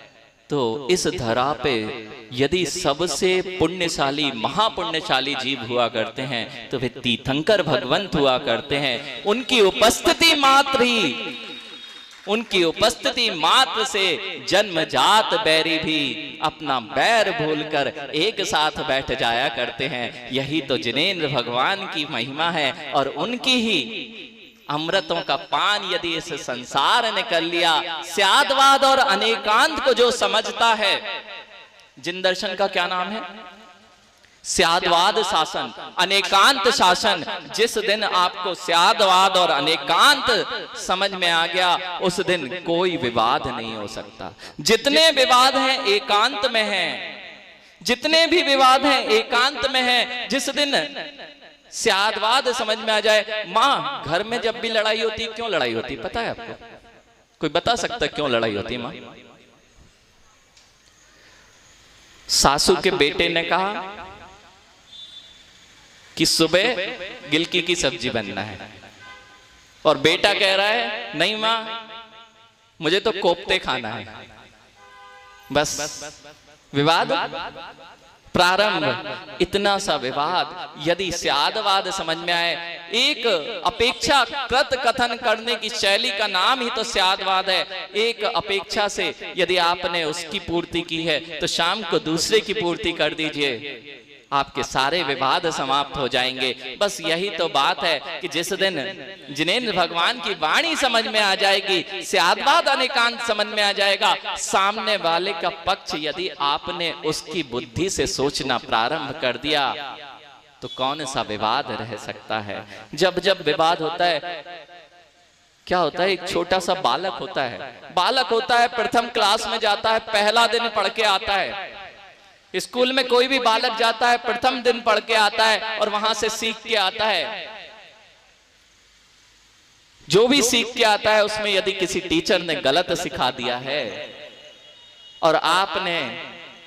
तो इस धरा पे यदि सबसे पुण्यशाली महापुण्यशाली जीव हुआ करते हैं तो वे तीर्थंकर भगवंत हुआ करते हैं। उनकी उपस्थिति मात्र से जन्मजात बैरी भी अपना बैर भूलकर एक साथ बैठ जाया करते हैं। यही तो जिनेंद्र भगवान की महिमा है। और उनकी ही अमृतों का पान यदि इस संसार ने कर लिया, स्यादवाद और अनेकांत को जो समझता है, जिन दर्शन का क्या नाम है? स्यादवाद शासन, अनेकांत शासन। जिस दिन आपको स्यादवाद और अनेकांत समझ में आ गया उस दिन कोई विवाद नहीं हो सकता। जितने विवाद हैं एकांत में हैं, जितने भी विवाद हैं एकांत में हैं। जिस दिन स्यादवाद समझ में आ जाए, माँ घर में जब भी लड़ाई होती, क्यों लड़ाई होती पता है आपको? कोई बता सकता क्यों लड़ाई होती माँ? सासू के बेटे ने कहा कि सुबह गिलकी की सब्जी बनना है और बेटा कह रहा है नहीं माँ मुझे तो कोफ्ते खाना है। बस विवाद प्रारंभ। इतना सा विवाद यदि स्यादवाद समझ में आए, एक अपेक्षाकृत कथन करने की शैली का नाम ही तो स्यादवाद है। एक अपेक्षा से यदि आपने उसकी पूर्ति की है तो शाम को दूसरे की पूर्ति कर दीजिए, आपके सारे विवाद समाप्त हो जाएंगे। बस यही तो बात है कि जिस दिन जिनेंद्र भगवान की वाणी समझ में आ जाएगी, स्यादवाद अनेकांत समझ में आ जाएगा, सामने वाले का पक्ष यदि आपने उसकी बुद्धि से सोचना प्रारंभ कर दिया तो कौन सा विवाद रह सकता है? जब जब विवाद होता है क्या होता है? एक छोटा सा बालक होता है, प्रथम क्लास में जाता है, पहला दिन पढ़ के आता है। स्कूल में कोई भी बालक जाता है, प्रथम दिन पढ़ के आता है और वहां से सीख के आता है। जो भी सीख के आता है उसमें यदि किसी टीचर ने गलत सिखा दिया है और आपने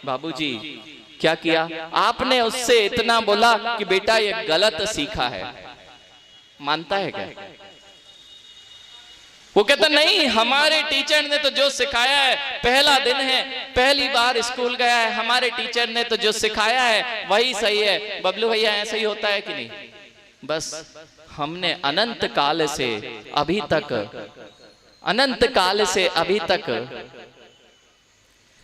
बाबूजी क्या किया, आपने उससे इतना बोला कि बेटा ये गलत सीखा है, मानता है क्या? वो कहता नहीं, हमारे टीचर ने तो जो सिखाया है, पहला दिन है, पहली बार स्कूल गया है, हमारे टीचर ने तो जो सिखाया है वही सही है। बबलू भैया ऐसा ही होता है कि नहीं? बस हमने अनंत काल से अभी तक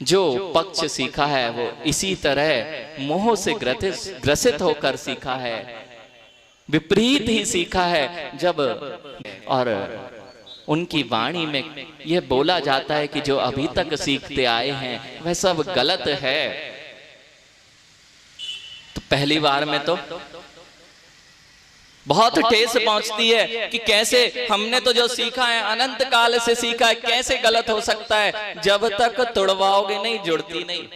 जो पक्ष सीखा है वो इसी तरह मोह से ग्रसित होकर सीखा है, विपरीत ही सीखा है। जब और उनकी वाणी में यह बोला जाता है कि जो अभी तक सीखते आए हैं वह सब गलत है, तो पहली बार में तो बहुत ठेस पहुंचती है कि कैसे हमने तो जो सीखा है अनंत काल से सीखा है, कैसे गलत हो सकता है? जब तक तुड़वाओगे नहीं जुड़ती नहीं।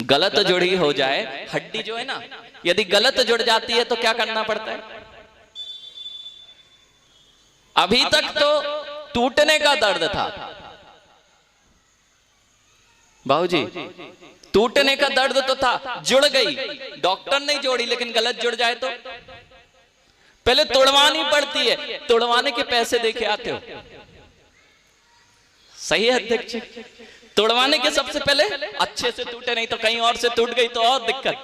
गलत जुड़ी हो जाए, हड्डी जो है ना, यदि गलत जुड़ जाती है तो क्या करना पड़ता है? अभी तक तो टूटने का दर्द था बाबूजी, टूटने का दर्द तो था, जुड़ गई, डॉक्टर नहीं जोड़ी, लेकिन गलत जुड़ जाए तो पहले तोड़वानी पड़ती है। तोड़वाने के पैसे देके आते हो, सही है अध्यक्ष? तोड़वाने के सबसे पहले अच्छे से टूटे, नहीं तो कहीं और से टूट गई तो और दिक्कत।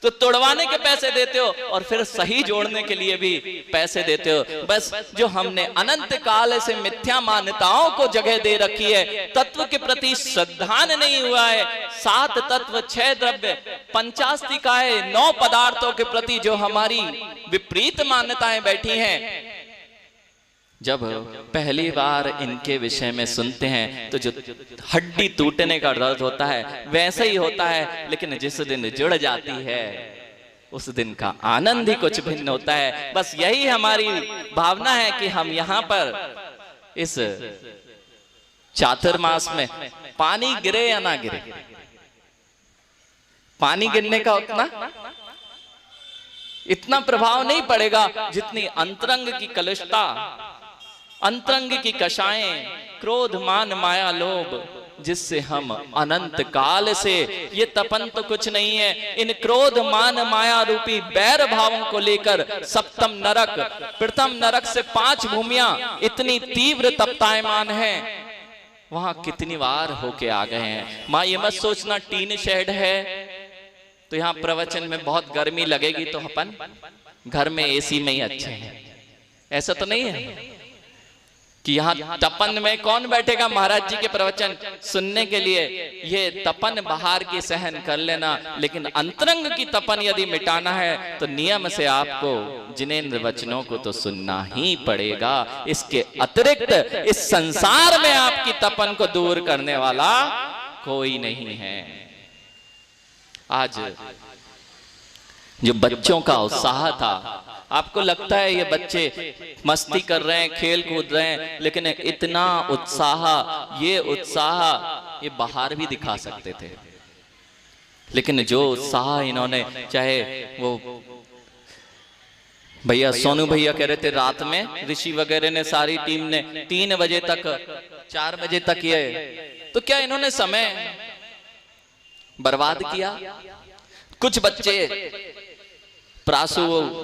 तो तोड़वाने के पैसे देते हो और फिर सही जोड़ने के लिए भी पैसे देते हो। बस जो हमने अनंत काल से मिथ्या मान्यताओं को जगह दे रखी है, तत्व के प्रति श्रद्धान नहीं हुआ है, 7 तत्व 6 द्रव्य 85 9 पदार्थों के प्रति जो हमारी विपरीत मान्यताएं बैठी हैं, जब पहली बार इनके विषय में सुनते हैं तो जो हड्डी टूटने का दर्द होता है वैसे ही होता है, लेकिन जिस दिन जुड़ जाती है उस दिन का आनंद ही कुछ भिन्न होता है। बस यही हमारी भावना है कि हम यहाँ पर इस चातुर्मास में पानी गिरे या ना गिरे, पानी गिरने का इतना प्रभाव नहीं पड़ेगा जितनी अंतरंग की कलुषता, अंतरंग की कषाएं, क्रोध मान माया लोभ, जिससे हम अनंत काल से, ये तपन तो कुछ नहीं है, इन क्रोध मान माया रूपी बैर भावों को लेकर सप्तम नरक, प्रथम नरक से 5 भूमियां इतनी तीव्र तपतायमान है, वहां कितनी बार होके आ गए हैं। मां ये मत सोचना टीन शेड है तो यहाँ प्रवचन में बहुत गर्मी लगेगी तो अपन घर में एसी में ही अच्छे हैं, ऐसा तो नहीं है कि यहाँ तपन में कौन बैठेगा महाराज जी के प्रवचन सुनने के लिए। ये तपन बाहर की सहन कर लेना, लेकिन अंतरंग की तपन यदि मिटाना है तो नियम से आपको जिनेंद्र वचनों को तो सुनना ही पड़ेगा। इसके अतिरिक्त इस संसार में आपकी तपन को दूर करने वाला कोई नहीं है। आज जो बच्चों का उत्साह था, आपको लगता है ये बच्चे मस्ती कर रहे हैं, खेल कूद रहे हैं, लेकिन इतना उत्साह, ये उत्साह ये बाहर भी दिखा सकते थे, लेकिन जो उत्साह इन्होंने, चाहे वो भैया सोनू भैया कह रहे थे रात में ऋषि वगैरह ने, सारी टीम ने 3 बजे तक 4 बजे तक, ये तो क्या इन्होंने समय बर्बाद किया। कुछ बच्चे प्रासु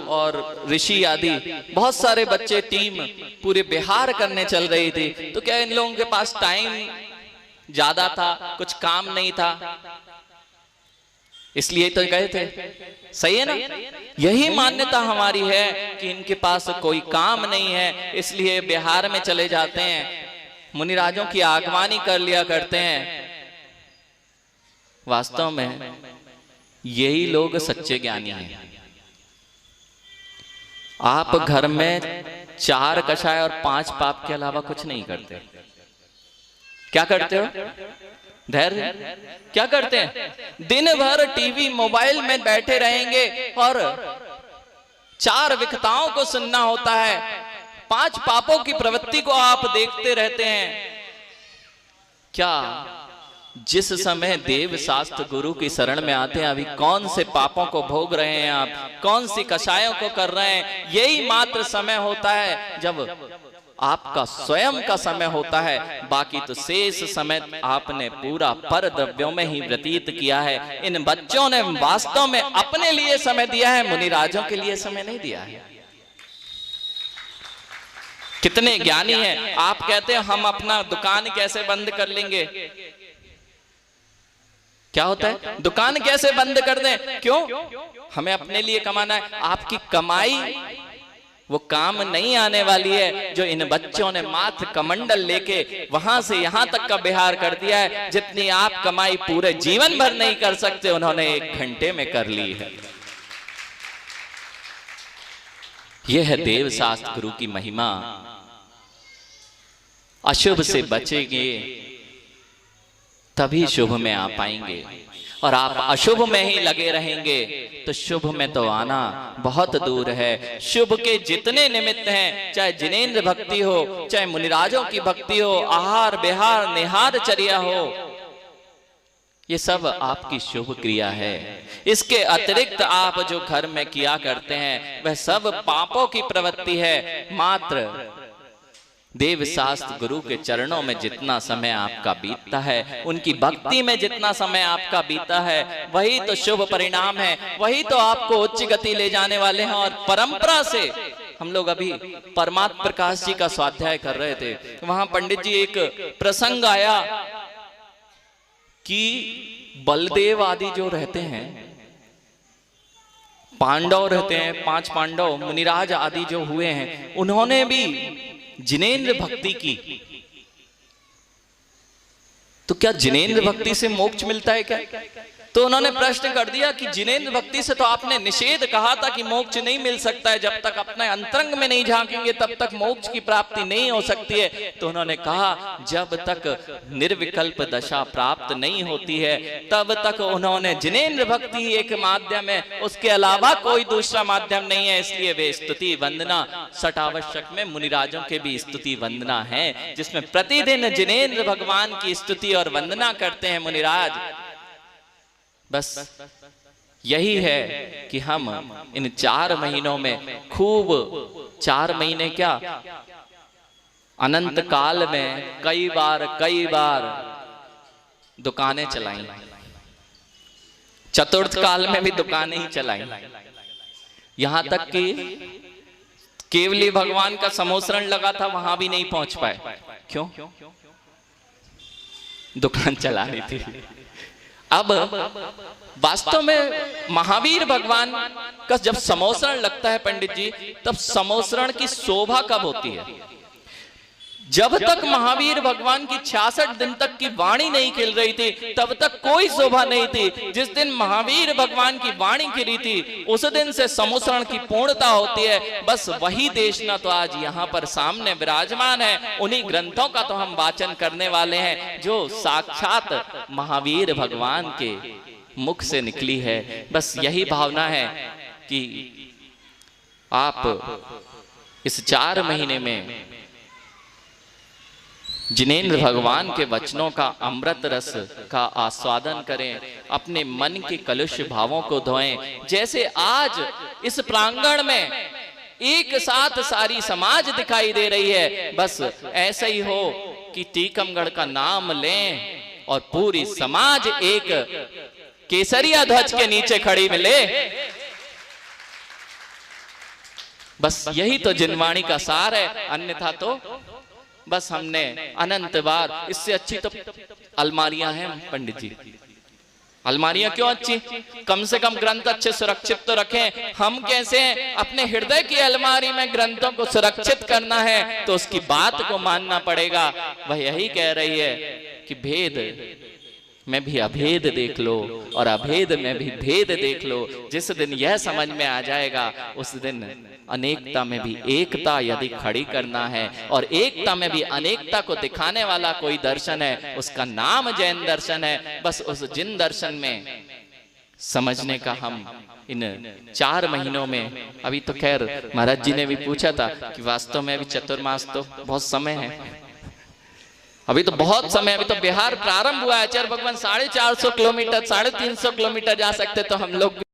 और ऋषि आदि बहुत सारे बच्चे टीम पूरे बिहार करने चल रही थी, तो क्या इन लोगों के पास टाइम ज्यादा था, कुछ काम नहीं था, इसलिए तो गए थे। सही है ना? यही मान्यता हमारी है कि इनके पास कोई काम नहीं है इसलिए बिहार में चले जाते हैं, मुनिराजों की आगवानी कर लिया करते हैं। वास्तव में यही लोग सच्चे ज्ञानी हैं। आप घर में 4 कषाय और 5 पाप के अलावा कुछ नहीं करते। क्या करते हो? धैर्य। क्या करते हैं? दिन भर टीवी मोबाइल में बैठे रहेंगे और 4 विकताओं को सुनना होता है, 5 पापों की प्रवृत्ति को आप देखते रहते हैं। क्या जिस समय देव शास्त्र गुरु की शरण में आते हैं, अभी कौन से पापों को भोग रहे हैं आप, कौन सी कषायों को कर रहे हैं, यही मात्र समय होता है जब आपका स्वयं का समय होता है। बाकी तो शेष समय आपने पूरा पर द्रव्यों में ही व्यतीत किया है। इन बच्चों ने वास्तव में अपने लिए समय दिया है, मुनिराजों के लिए समय नहीं दिया है। कितने ज्ञानी हैं। आप कहते हैं हम अपना दुकान कैसे बंद कर लेंगे। क्या होता है? दुकान कैसे बंद कर दें? क्यों? हमें अपने लिए कमाना है। आपकी कमाई वो काम नहीं आने वाली है जो इन बच्चों ने मात्र कमंडल लेके वहां से यहां तक का बिहार कर दिया है। जितनी आप कमाई पूरे जीवन भर नहीं कर सकते, उन्होंने 1 घंटे में कर ली है। यह है देव शास्त्र गुरु की महिमा। अशुभ से बचेंगे तभी शुभ में आ पाएंगे, और आप अशुभ में ही लगे रहेंगे तो शुभ में तो आना बहुत दूर है। शुभ के जितने निमित्त हैं, चाहे जिनेंद्र भक्ति हो, चाहे मुनिराजों की भक्ति हो, आहार विहार निहार चर्या हो, ये सब आपकी शुभ क्रिया है। इसके अतिरिक्त आप जो घर में किया करते हैं वह सब पापों की प्रवृत्ति है। मात्र देव शास्त्र गुरु के चरणों में जितना समय आपका बीतता है, उनकी भक्ति में जितना समय आपका बीता है, वही तो शुभ परिणाम है, वही तो आपको उच्च गति ले जाने वाले हैं। और परंपरा से हम लोग अभी परमात्म प्रकाश जी का स्वाध्याय कर रहे थे, वहां पंडित जी एक प्रसंग आया कि बलदेव आदि जो रहते हैं, पांडव रहते हैं, 5 पांडव, मुनिराज आदि जो हुए हैं, उन्होंने भी जिनेंद्र भक्ति की। तो क्या जिनेंद्र भक्ति से मोक्ष मिलता है क्या? तो उन्होंने प्रश्न कर दिया कि जिनेंद्र भक्ति से तो आपने निषेध कहा था कि मोक्ष नहीं मिल सकता है, जब तक अपने अंतरंग में नहीं झांकेंगे तब तक मोक्ष की प्राप्ति नहीं हो सकती है। तो उन्होंने कहा जब तक निर्विकल्प दशा प्राप्त नहीं होती है तब तक उन्होंने जिनेंद्र भक्ति ही एक माध्यम है, उसके अलावा कोई दूसरा माध्यम नहीं है। इसलिए वे स्तुति वंदना सटावश्यक में मुनिराजों के भी स्तुति वंदना है, जिसमें प्रतिदिन जिनेंद्र भगवान की स्तुति और वंदना करते हैं मुनिराज। बस यही है कि हम इन 4 महीनों में खूब 4 महीने क्या अनंत काल में कई बार दुकानें चलाई, चतुर्थ काल में भी दुकानें ही चलाई, यहां तक कि केवली भगवान का समोसरण लगा था वहां भी नहीं पहुंच पाए। क्यों? दुकान चला रही थी। अब वास्तव में महावीर भगवान का जब समोसरण लगता है पंडित जी, तब समोसरण की शोभा कब होती है? जब तक महावीर भगवान की 66 दिन तक की वाणी नहीं खिल रही थी तब तक कोई शोभा नहीं थी। जिस दिन महावीर भगवान की वाणी खिली थी उस दिन से समोसरण की पूर्णता होती है। बस वही देशना तो आज यहाँ पर सामने विराजमान है। उन्हीं ग्रंथों का तो हम वाचन करने वाले हैं जो साक्षात महावीर भगवान के मुख से निकली है। बस यही भावना है कि आप इस 4 महीने में जिनेंद्र भगवान के वचनों का अमृत रस का आस्वादन करें, अपने मन के कलुष भावों को धोएं। जैसे आज इस प्रांगण में एक साथ सारी समाज दिखाई दे रही है, बस ऐसा ही हो कि टीकमगढ़ का नाम लें और पूरी समाज एक केसरिया ध्वज के नीचे खड़ी मिले। बस यही तो जिनवाणी का सार है। अन्यथा तो बस हमने अनंत बार, इससे अच्छी तो अलमारियां हैं पंडित जी। अलमारियां क्यों अच्छी? कम से कम ग्रंथ अच्छे सुरक्षित तो रखें। हम कैसे हैं? अपने हृदय की अलमारी में ग्रंथों को सुरक्षित करना है तो उसकी बात को मानना पड़ेगा। वह यही कह रही है कि भेद में भी अभेद देख लो और अभेद में भी भेद देख लो। जिस दिन यह समझ में आ जाएगा उस दिन अनेकता में भी एकता यदि खड़ी करना है और एकता में भी अनेकता को दिखाने वाला कोई दर्शन है, उसका नाम जैन दर्शन है। बस उस जिन दर्शन में समझने का हम इन 4 महीनों में, अभी तो खैर महाराज जी ने भी पूछा था कि वास्तव में अभी चतुर्मास तो बहुत समय है, अभी तो बहुत समय, अभी तो बिहार प्रारंभ हुआ है। आचार्य भगवान 450 किलोमीटर 350 किलोमीटर जा सकते तो हम लोग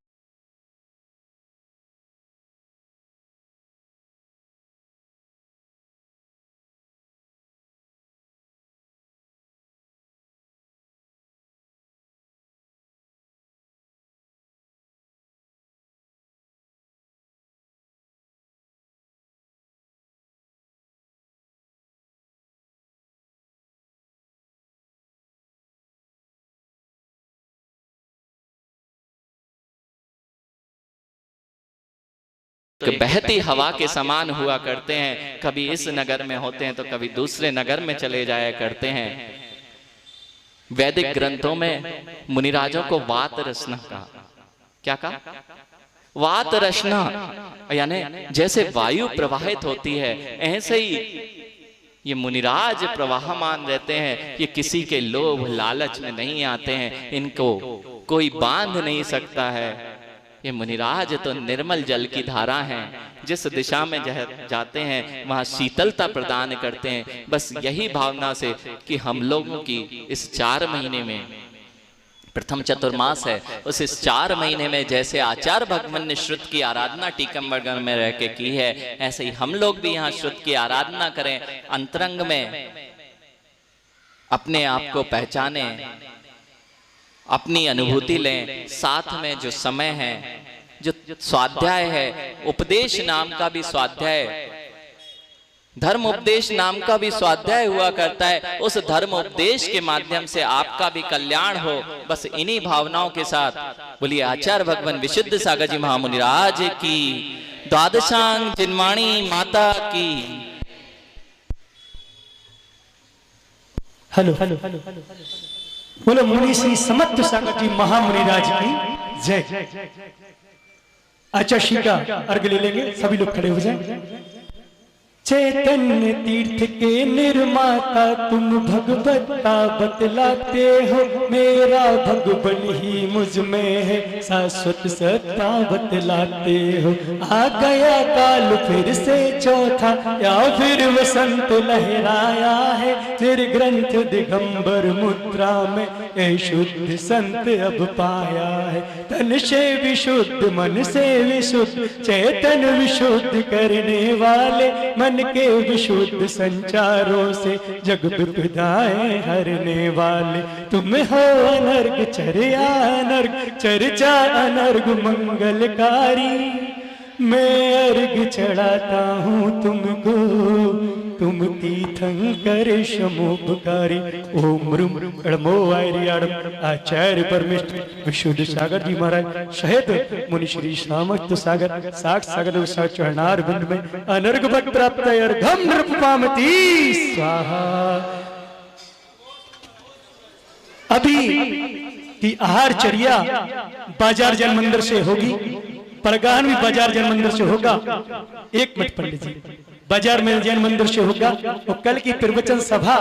बहती हवा के समान हुआ करते हैं। कभी इस नगर में होते हैं तो कभी दूसरे नगर में चले जाया करते हैं। वैदिक ग्रंथों में मुनिराजों को वात रचना कहा। क्या कहा? वात रचना, यानी जैसे वायु प्रवाहित होती है ऐसे ही ये मुनिराज प्रवाहमान रहते हैं। ये किसी के लोभ लालच में नहीं आते हैं, इनको कोई बांध नहीं सकता है। ये मुनिराज तो निर्मल जल की धारा हैं, जिस दिशा में जाते हैं वहां शीतलता प्रदान करते हैं। बस यही भावना से कि हम लोगों की इस 4 महीने में, प्रथम चतुर्मास है, उस इस 4 महीने में जैसे आचार्य भगवान ने श्रुत की आराधना टीकमगढ़ में रह के की है, ऐसे ही हम लोग भी यहाँ श्रुत की आराधना करें। अंतरंग में अपने आप को पहचाने, अपनी अनुभूति लें। साथ में जो समय है, जो स्वाध्याय है, उपदेश नाम का भी स्वाध्याय, धर्म उपदेश नाम का भी स्वाध्याय हुआ करता है। उस धर्म उपदेश के माध्यम से आपका भी कल्याण हो। बस इन्हीं भावनाओं के साथ बोलिए आचार्य भगवान विशुद्ध सागर जी महामुनिराज की, द्वादशांग जिनवाणी माता की। Hello hello hello hello. बोलो मुनि श्री समर्थ सागर जी महामुनिराज की जय। अच्छा शीका अर्घ ले लेंगे, सभी लोग खड़े हो जाएं। चैतन्य तीर्थ के निर्माता तुम भगवत्ता बतलाते हो, मेरा भगवन ही मुझ में है शाश्वत सत्ता बतलाते हो। आ गया काल फिर से चौथा, या फिर वसंत लहराया है, फिर ग्रंथ दिगंबर मुद्रा में ये शुद्ध संत अब पाया है। तन से विशुद्ध मन से विशुद्ध चैतन विशुद्ध करने वाले, मन के विशुद्ध संचारों से जग विपदाएं हरने वाले। तुम हो अनर्घ चर्या अनर्घ चर्चा अनर्घ मंगलकारी, मैं अर्घ चढ़ाता हूँ तुमको, तुम तीर्थंकर शमोपकारी। ओम रुम अड़मो वायरियाड़म आचार्य परमेश्वर विशुद्ध सागर जी महाराज शहद मुनि श्री सामर्थ सागर साक्ष सागर चरणार बिंद में अनर्घ भक्त प्राप्त अर्घम नृपामती स्वाहा। अभी की आहार चर्या बाजार जन मंदिर से होगी, परगान भी बाजार जैन मंदिर से होगा। एक मिनट पंडित जी, बाजार में जैन मंदिर से होगा और कल की प्रवचन सभा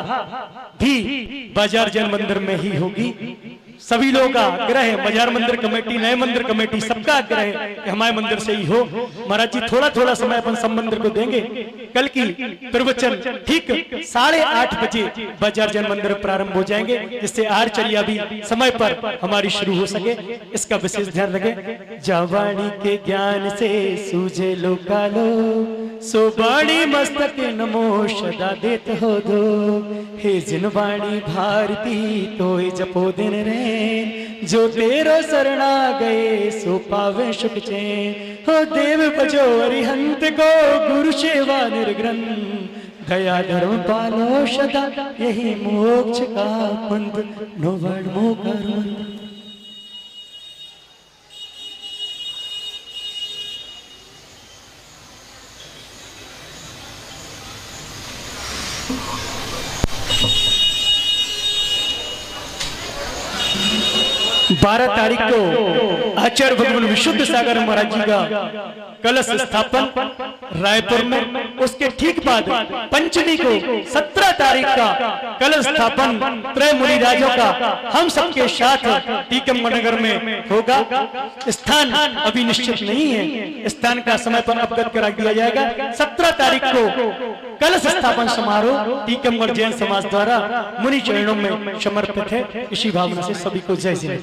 भी बाजार जैन मंदिर में ही होगी। सभी लोगों का आग्रह है, बाजार मंदिर कमेटी नए मंदिर कमेटी सबका आग्रह है कि हमारे मंदिर से ही हो। महाराज जी थोड़ा थोड़ा समय अपन सब मंदिर को देंगे। कल की प्रवचन ठीक 8:30 बजे बाजार जैन मंदिर प्रारंभ हो जाएंगे, जिससे आहारचर्या भी समय पर हमारी शुरू हो सके, इसका विशेष ध्यान रखें। जावाणी के ज्ञान से सूझे लोकालो, सो बाणी मस्तक नमो सदा देत हो दो। हे जिनवाणी भारती तोय जपो दिन रे, जो तेरो शरणा गए सो पावे सुख चैन। हो देव भजो अरिहंत को गुरु सेवा निर्ग्रंथ, दया धर्म पालो सदा यही मोक्ष का पंथ। नो वर्ड मो करो बारह तारीख को आचार्य भगवान विशुद्ध सागर महाराज जी का कलश स्थापन रायपुर में, उसके ठीक बाद पंचमी को 17 तारीख का कलश स्थापन त्रय मुनि राजों का हम सबके साथ टीकमगढ़ नगर में होगा। स्थान अभी निश्चित नहीं है, स्थान का समय पर अवगत करा दिया जाएगा। 17 तारीख को कलश स्थापन समारोह टीकमगढ़ जैन समाज द्वारा मुनि चरणों में समर्पित है। इसी भावना से सभी को जय जय।